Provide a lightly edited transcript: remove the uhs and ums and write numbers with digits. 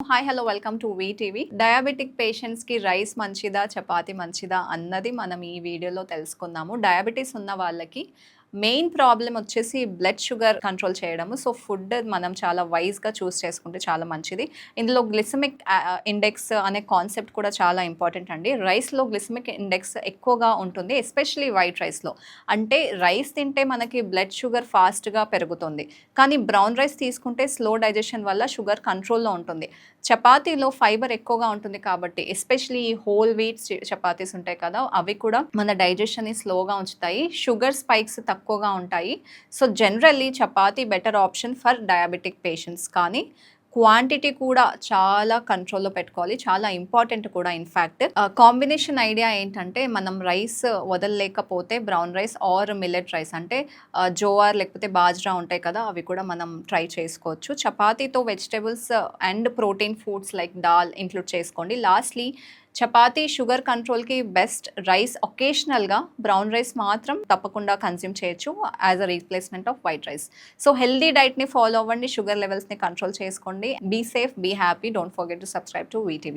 Hi hello welcome to VTV. Diabetic పేషెంట్స్కి rice మంచిదా చపాతి మంచిదా అన్నది మనం ఈ వీడియోలో తెలుసుకుందాము. డయాబెటీస్ ఉన్న వాళ్ళకి మెయిన్ ప్రాబ్లం వచ్చేసి బ్లడ్ షుగర్ కంట్రోల్ చేయడము. సో ఫుడ్ మనం చాలా వైజ్గా చూస్ చేసుకుంటే చాలా మంచిది. ఇందులో గ్లిసమిక్ ఇండెక్స్ అనే కాన్సెప్ట్ కూడా చాలా ఇంపార్టెంట్ అండి. రైస్లో గ్లిసమిక్ ఇండెక్స్ ఎక్కువగా ఉంటుంది, ఎస్పెషలీ వైట్ రైస్లో. అంటే రైస్ తింటే మనకి బ్లడ్ షుగర్ ఫాస్ట్గా పెరుగుతుంది, కానీ బ్రౌన్ రైస్ తీసుకుంటే స్లో డైజెషన్ వల్ల షుగర్ కంట్రోల్లో ఉంటుంది. చపాతీలో ఫైబర్ ఎక్కువగా ఉంటుంది కాబట్టి, ఎస్పెషలీ హోల్ వీట్స్ చపాతీస్ ఉంటాయి కదా, అవి కూడా మన డైజెషన్ని స్లోగా ఉంచుతాయి. షుగర్ స్పైక్స్ తక్కువగా ఉంటాయి. So generally chapati better option for diabetic patients. కానీ క్వాంటిటీ కూడా చాలా కంట్రోల్‌లో పెట్టుకోవాలి. చాలా ఇంపార్టెంట్ కూడా ఇన్‌ఫాక్ట్. కాంబినేషన్ ఐడియా ఏంటంటే, మనం రైస్ వదలలేకపోతే brown rice or millet rice అంటే జోవార్ లేకపోతే బాజ్రా ఉంటాయి కదా, అవి కూడా మనం ట్రై చేసుకోవచ్చు. చపాతీతో vegetables and protein foods like dal include చేసుకోండి. లాస్ట్‌లీ చపాతీ షుగర్ కంట్రోల్‌కి బెస్ట్. రైస్ ఒకేషనల్‌గా, బ్రౌన్ రైస్ మాత్రం తప్పకుండా కన్జ్యూమ్ చేయొచ్చు as a replacement of white rice. So healthy డైట్‌ని ఫాలో అవ్వండి, షుగర్ లెవెల్స్‌ని కంట్రోల్ చేసుకోండి. Be safe, be happy. Don't forget to subscribe to VTV.